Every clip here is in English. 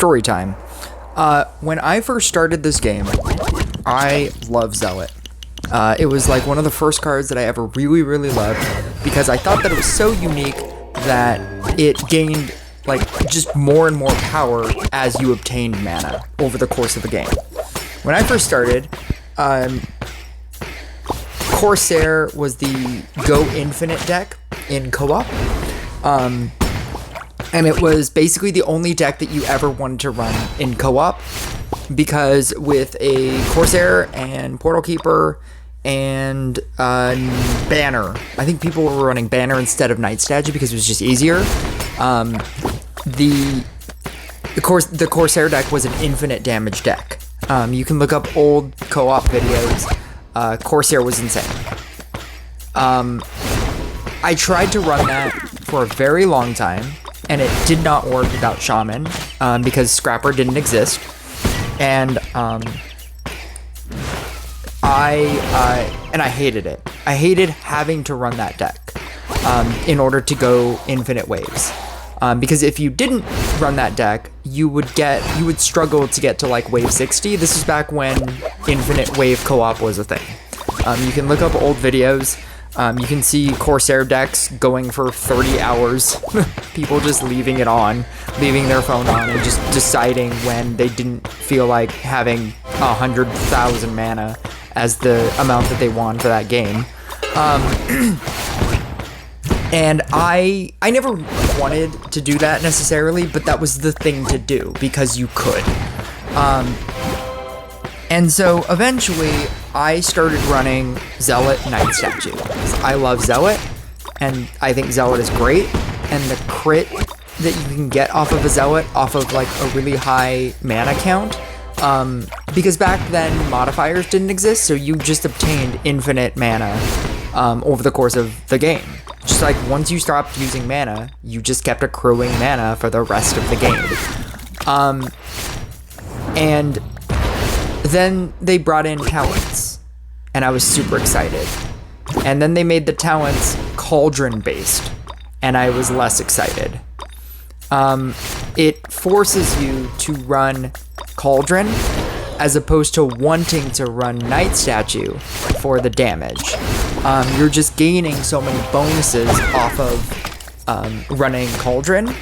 story time. When I first started this game, I love Zealot. It was like one of the first cards that I ever really, really loved because I thought that it was so unique that it gained like just more and more power as you obtained mana over the course of the game. When I first started, Corsair was the Go Infinite deck in co-op. And it was basically the only deck that you ever wanted to run in co-op because with a Corsair and Portal Keeper and Banner, I think people were running Banner instead of Night Statue because it was just easier. The Corsair deck was an infinite damage deck. You can look up old co-op videos. Corsair was insane. I tried to run that for a very long time, and it did not work without Shaman, because Scrapper didn't exist. And I hated it. I hated having to run that deck in order to go infinite waves. Because if you didn't run that deck, you would struggle to get to like wave 60. This is back when infinite wave co-op was a thing. You can look up old videos. You can see Corsair decks going for 30 hours. People just leaving their phone on and just deciding when they didn't feel like having 100,000 mana as the amount that they wanted for that game. And I never wanted to do that necessarily, but that was the thing to do because you could. And so eventually I started running Zealot Night Statue. I love Zealot, and I think Zealot is great, and the crit that you can get off of a Zealot, off of like a really high mana count, because back then modifiers didn't exist, so you just obtained infinite mana over the course of the game. Just like once you stopped using mana, you just kept accruing mana for the rest of the game. And then they brought in talents, and I was super excited. And then they made the talents cauldron based, and I was less excited. It forces you to run cauldron as opposed to wanting to run Night Statue for the damage. You're just gaining so many bonuses off of running cauldron,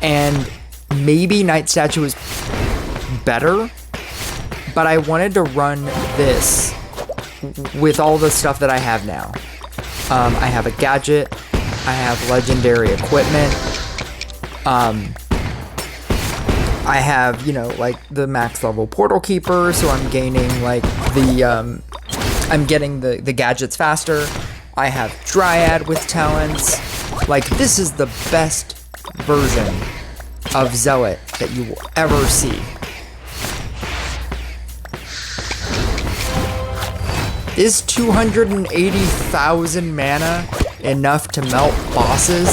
and maybe Night Statue is better, but I wanted to run this with all the stuff that I have now. I have a gadget, I have legendary equipment, I have, like the max level Portal Keeper, so I'm gaining like I'm getting the gadgets faster. I have Dryad with talents. Like, this is the best version of Zealot that you will ever see. Is 280,000 mana enough to melt bosses?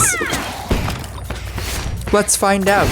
Let's find out.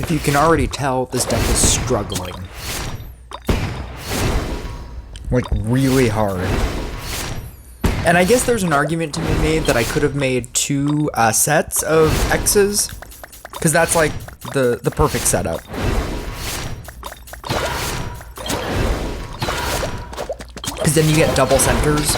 if you can already tell, this deck is struggling. Like, really hard. And I guess there's an argument to be made that I could have made 2 sets of X's, because that's like the perfect setup. Because then you get double centers.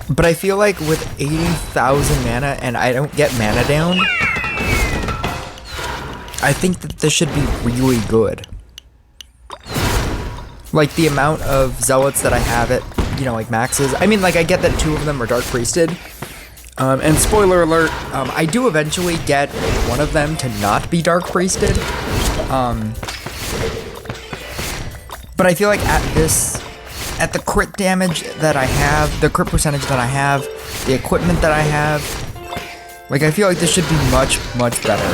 But I feel like with 80,000 mana and I don't get mana down, I think that this should be really good. Like the amount of Zealots that I have at, you know, like maxes. I mean, like I get that 2 of them are Dark Priested. And spoiler alert, I do eventually get one of them to not be Dark Priested. But I feel like at the crit damage that I have, the crit percentage that I have, the equipment that I have, like I feel like this should be much, much better.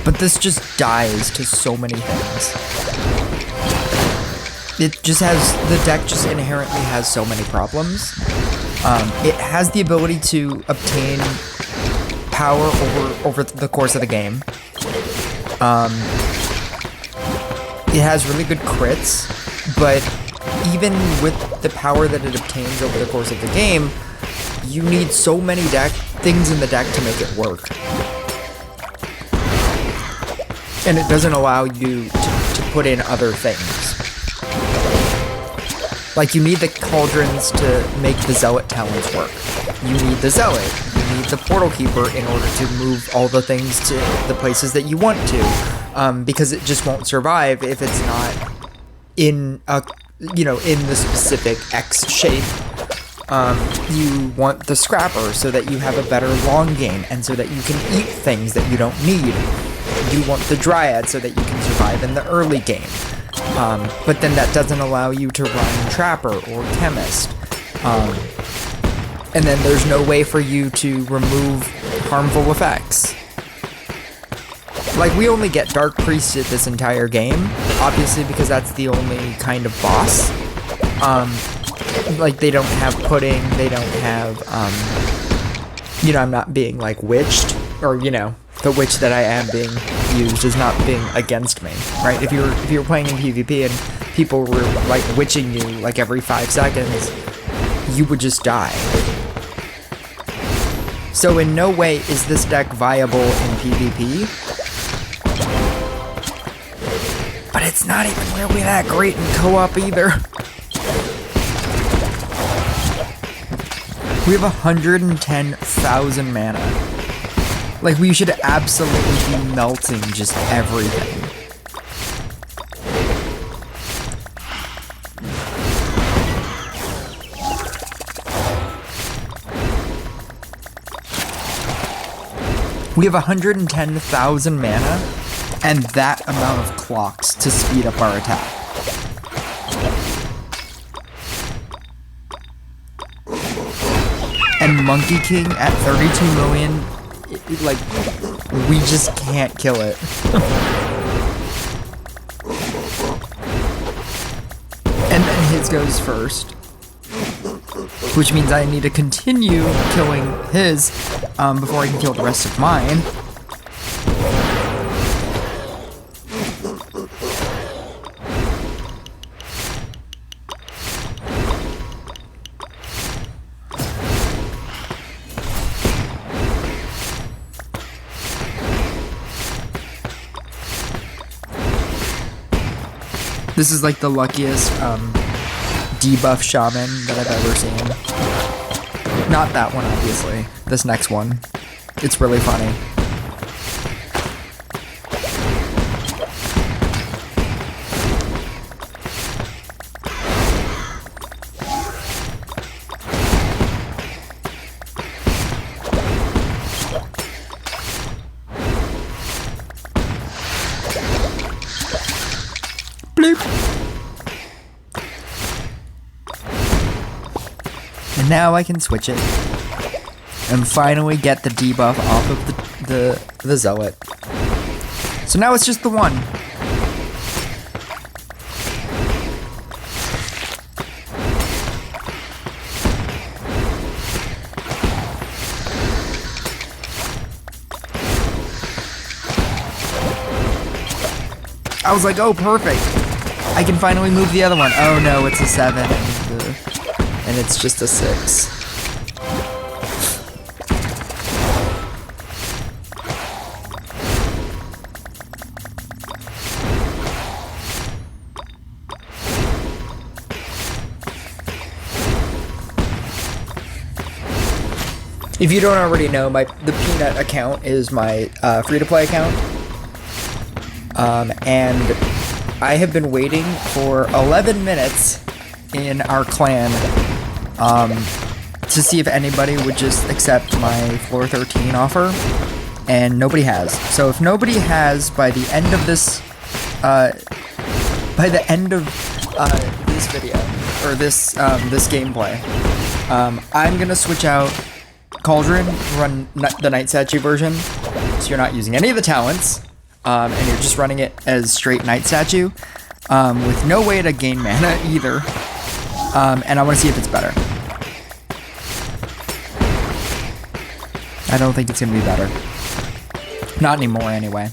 But this just dies to so many things. It just has, the deck just inherently has so many problems. It has the ability to obtain power over the course of the game. It has really good crits, but even with the power that it obtains over the course of the game, you need so many things in the deck to make it work. And it doesn't allow you to put in other things. Like, you need the cauldrons to make the Zealot talents work. You need the Zealot. You need the Portal Keeper in order to move all the things to the places that you want to. Because it just won't survive if it's not in in the specific X shape. You want the Scrapper so that you have a better long game and so that you can eat things that you don't need. You want the Dryad so that you can survive in the early game. But then that doesn't allow you to run Trapper or Chemist. And then there's no way for you to remove harmful effects. Like, we only get Dark Priested this entire game, obviously because that's the only kind of boss. Like, they don't have Pudding, they don't have, I'm not being, like, witched, or, the witch that I am being used is not being against me, right? If you were playing in PvP and people were, like, witching you, like, every 5 seconds, you would just die. So in no way is this deck viable in PvP. But it's not even really that great in co-op either. We have 110,000 mana. Like, we should absolutely be melting just everything. We have 110,000 mana and that amount of clocks to speed up our attack. And Monkey King at 32 million, like, we just can't kill it. And then his goes first, which means I need to continue killing his before I can kill the rest of mine. This is like the luckiest debuff shaman that I've ever seen. Not that one, obviously. This next one. It's really funny. And now I can switch it and finally get the debuff off of the Zealot. So now it's just the one. I was like, oh, perfect. I can finally move the other one. Oh no, it's a 7 and it's just a 6. If you don't already know, the Peanut account is my free-to-play account, and I have been waiting for 11 minutes in our clan to see if anybody would just accept my floor 13 offer, and nobody has. So if nobody has by the end of this, this video or this gameplay, I'm gonna switch out Cauldron, run the Night Statue version, so you're not using any of the talents, and you're just running it as straight Night Statue, with no way to gain mana either, and I want to see if it's better. I don't think it's going to be better. Not anymore, anyway.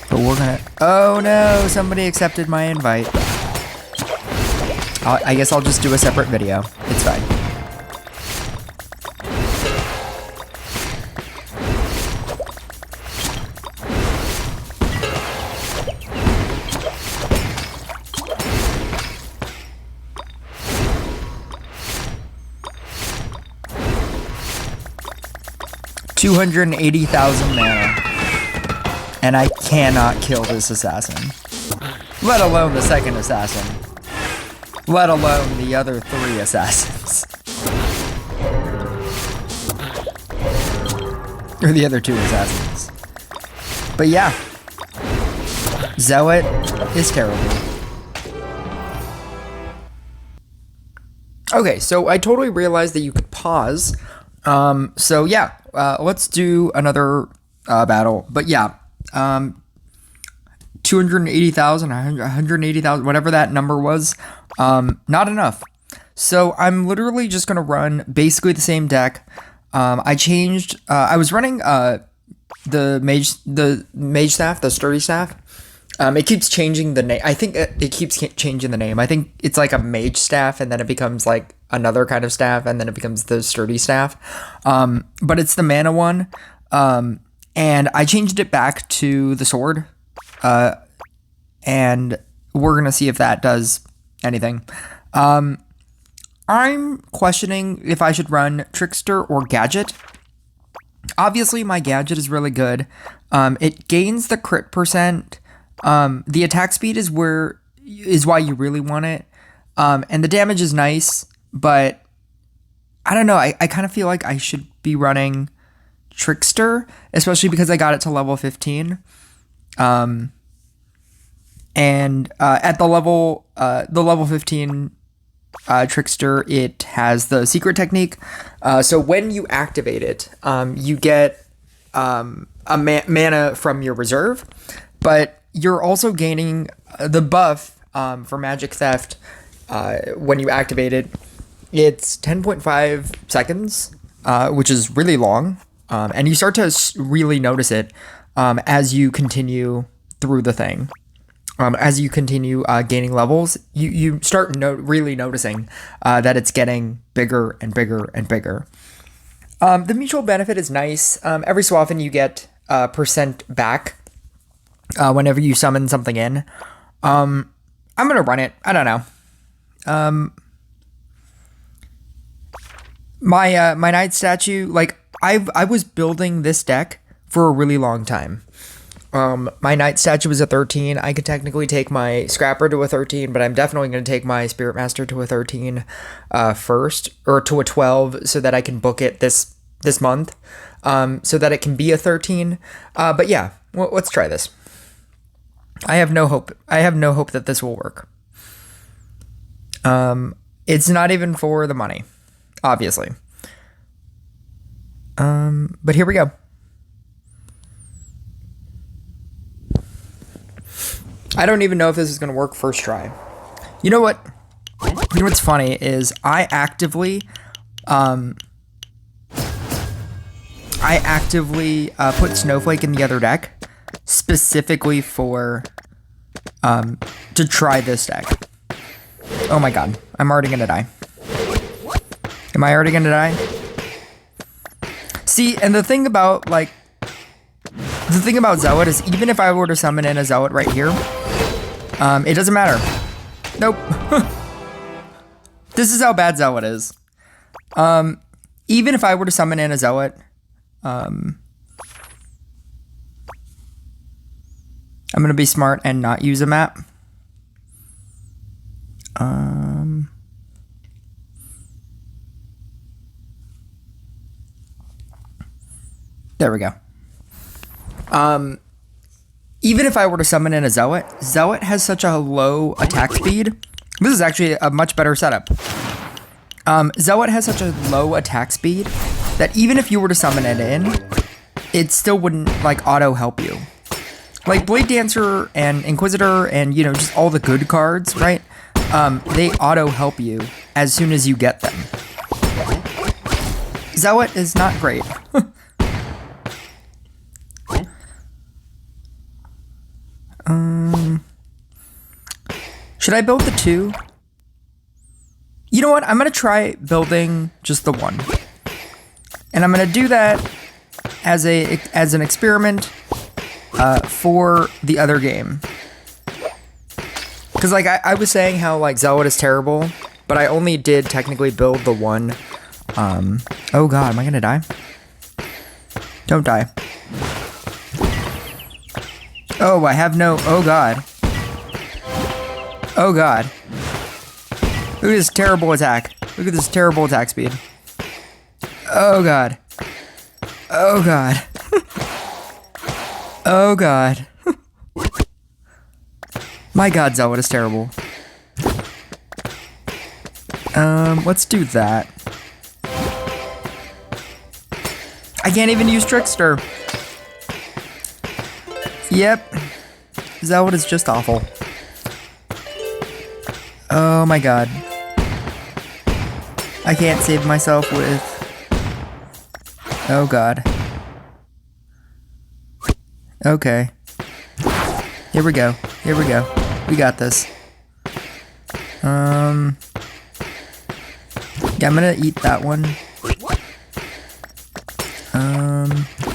But we're gonna... Oh no, somebody accepted my invite. I guess I'll just do a separate video. It's fine. $280,000 mana. And I cannot kill this assassin. Let alone the second assassin. Let alone the other 3 assassins. Or the other 2 assassins. But yeah. Zealot is terrible. Okay, so I totally realized that you could pause. So yeah, let's do another battle. But yeah, 280,000, 180,000, whatever that number was. Not enough. So I'm literally just gonna run basically the same deck. I changed. I was running the mage staff, the sturdy staff. It keeps changing the name. I think it keeps changing the name. I think it's like a mage staff, and then it becomes like another kind of staff, and then it becomes the sturdy staff. But it's the mana one. And I changed it back to the sword. And we're gonna see if that does anything. I'm questioning if I should run Trickster or Gadget. Obviously, my Gadget is really good. It gains the crit percent. The attack speed is why you really want it. And the damage is nice, but I don't know. I kind of feel like I should be running Trickster, especially because I got it to level 15. And at the level 15 Trickster, it has the secret technique. So when you activate it, you get a mana from your reserve, but you're also gaining the buff for magic theft when you activate it. It's 10.5 seconds, which is really long, and you start to really notice it as you continue through the thing. As you continue gaining levels, you start really noticing that it's getting bigger and bigger and bigger. The mutual benefit is nice. Every so often you get percent back whenever you summon something in. I'm gonna run it. I don't know. My Night Statue, like I was building this deck for a really long time. My Night Statue was a 13. I could technically take my Scrapper to a 13, but I'm definitely going to take my Spirit Master to a 13 first, or to a 12, so that I can book it this month, so that it can be a 13. But yeah, let's try this. I have no hope. I have no hope that this will work. It's not even for the money, obviously. But here we go. I don't even know if this is going to work first try. You know what? You know what's funny is I actively I actively put Snowflake in the other deck specifically for to try this deck. Oh my god, I'm already gonna die. Am I already gonna die? See, and the thing about Zealot is even if I were to summon in a Zealot right here, it doesn't matter. Nope. This is how bad Zealot is. Even if I were to summon in a Zealot, I'm gonna be smart and not use a map. There we go. Even if I were to summon in a Zealot, Zealot has such a low attack speed. This is actually a much better setup. Zealot has such a low attack speed that even if you were to summon it in, it still wouldn't like auto help you. Like Blade Dancer and Inquisitor and, you know, just all the good cards, right? They auto help you as soon as you get them. Zealot is not great. Should I build the 2? You know what? I'm going to try building just the 1. And I'm going to do that as an experiment for the other game. Because, like, I was saying how, like, Zealot is terrible, but I only did technically build the 1. Oh god, am I going to die? Don't die. Oh, I have no... Oh god. Oh god. Look at this terrible attack. Look at this terrible attack speed. Oh god. Oh god. Oh god. My god, Zealot is terrible. Let's do that. I can't even use Trickster. Yep. Zealot is just awful. Oh my god. I can't save myself with... Oh god. Okay. Here we go. Here we go. We got this. Yeah, I'm gonna eat that one.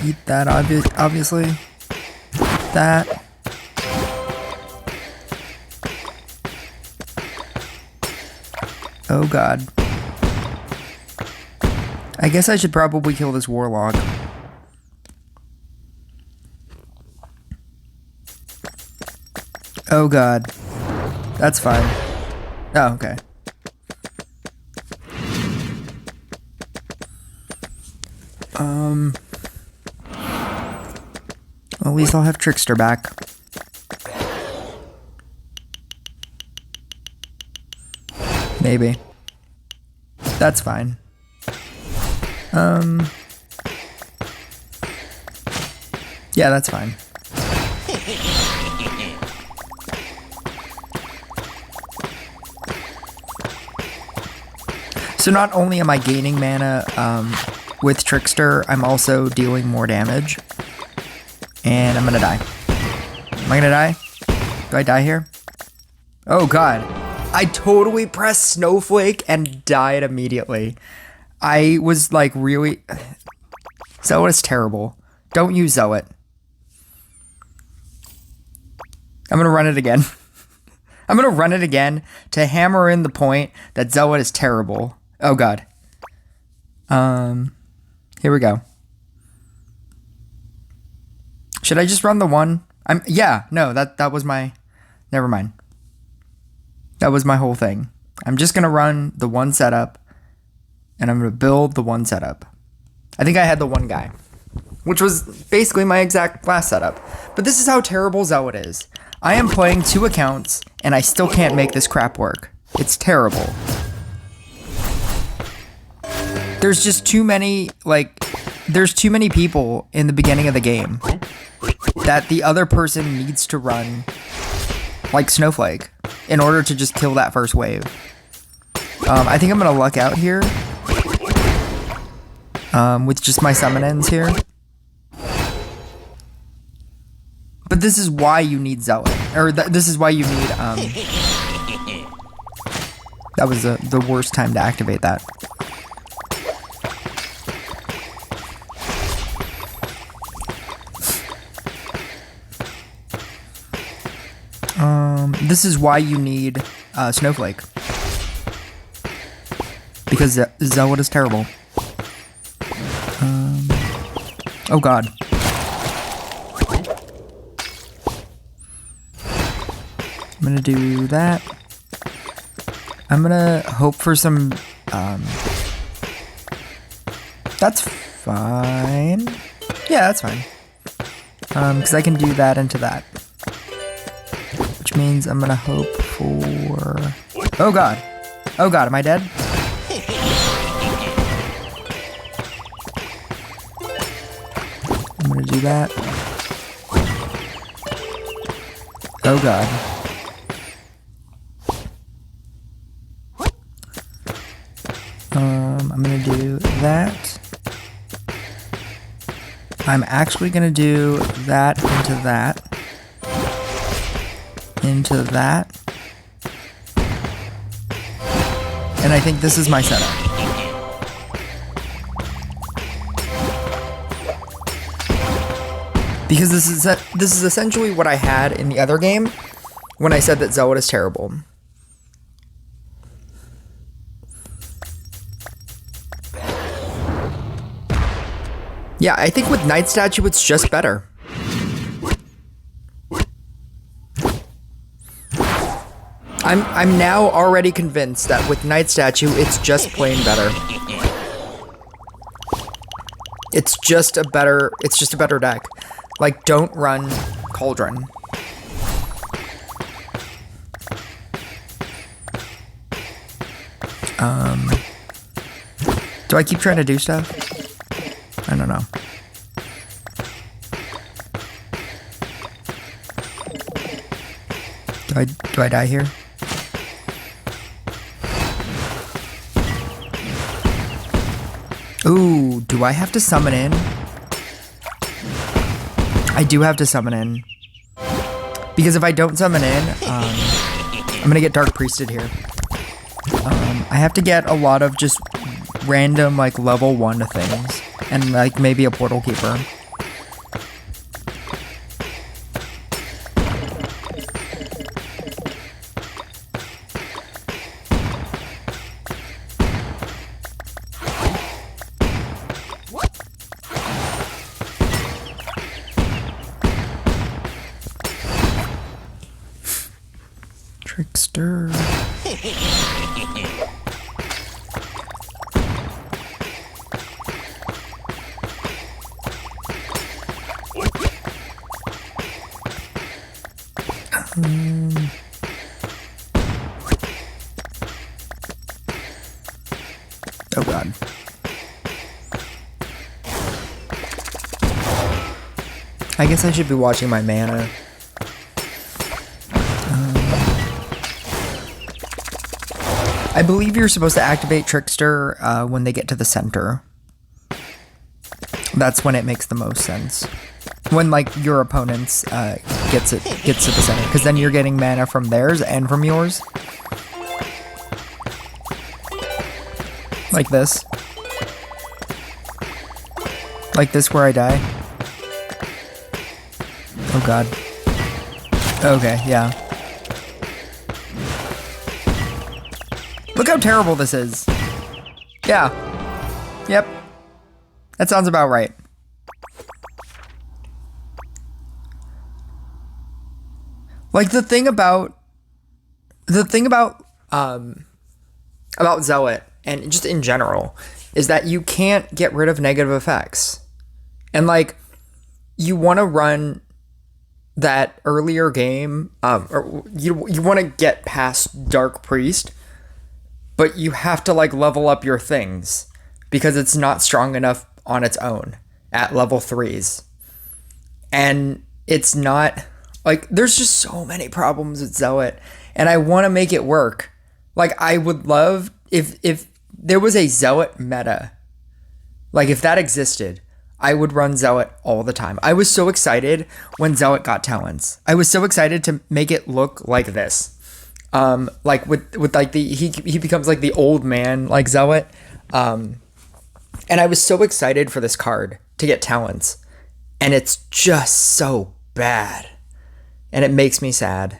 Eat that, obviously. That. Oh god. I guess I should probably kill this Warlock. Oh god. That's fine. Oh, okay. Well, at least I'll have Trickster back. Maybe. That's fine. Yeah, that's fine. So not only am I gaining mana with Trickster, I'm also dealing more damage. And I'm gonna die. Am I gonna die? Do I die here? Oh god. I totally pressed Snowflake and died immediately. I was like really... Zealot is terrible. Don't use Zealot. I'm gonna run it again. I'm gonna run it again to hammer in the point that Zealot is terrible. Oh god. Here we go. Should I just run the 1? Yeah, no, that was my... Never mind. That was my whole thing. I'm just gonna run the 1 setup, and I'm gonna build the 1 setup. I think I had the 1 guy, which was basically my exact last setup. But this is how terrible Zealot is. I am playing 2 accounts, and I still can't make this crap work. It's terrible. There's just too many, like... There's too many people in the beginning of the game that the other person needs to run like Snowflake in order to just kill that first wave. I think I'm gonna luck out here. with just my summon ends here. But this is why you need Zealot, or this is why you need, that was the worst time to activate that. This is why you need, Snowflake. Because Zealot is terrible. Oh god. I'm gonna do that. I'm gonna hope for some, that's fine. Yeah, that's fine. Because I can do that into that. Which means I'm gonna hope for... Oh god. Oh god, am I dead? I'm gonna do that. Oh god. I'm gonna do that. I'm actually gonna do that into that. Into that. And I think this is my setup. Because this is essentially what I had in the other game when I said that Zealot is terrible. Yeah, I think with Night Statue it's just better. I'm now already convinced that with Night Statue it's just plain better. It's just a better deck. Like, don't run Cauldron. Do I keep trying to do stuff? I don't know. Do I die here? Ooh, do I have to summon in? I do have to summon in. Because if I don't summon in, I'm gonna get Dark Priested here. I have to get a lot of just random, like, level 1 things. And, like, maybe a Portal Keeper. Trickster. Oh god. I guess I should be watching my mana. I believe you're supposed to activate Trickster when they get to the center. That's when it makes the most sense. When, like, your opponent's gets to the center, because then you're getting mana from theirs and from yours. Like this. Like this where I die. Oh god. Okay, yeah. Look how terrible this is. Yeah. Yep. That sounds about right. Like, the thing about Zealot, and just in general, is that you can't get rid of negative effects. And, like, you want to run that earlier game, or you want to get past Dark Priest, but you have to, like, level up your things because it's not strong enough on its own at level 3s. And it's not, like, there's just so many problems with Zealot, and I want to make it work. Like, I would love if there was a Zealot meta Like if that existed, I would run Zealot all the time. I was so excited when Zealot got talents. I was so excited to make it look like this. Like with like he becomes like the old man like Zealot. And I was so excited for this card to get talents. And it's just so bad. And it makes me sad.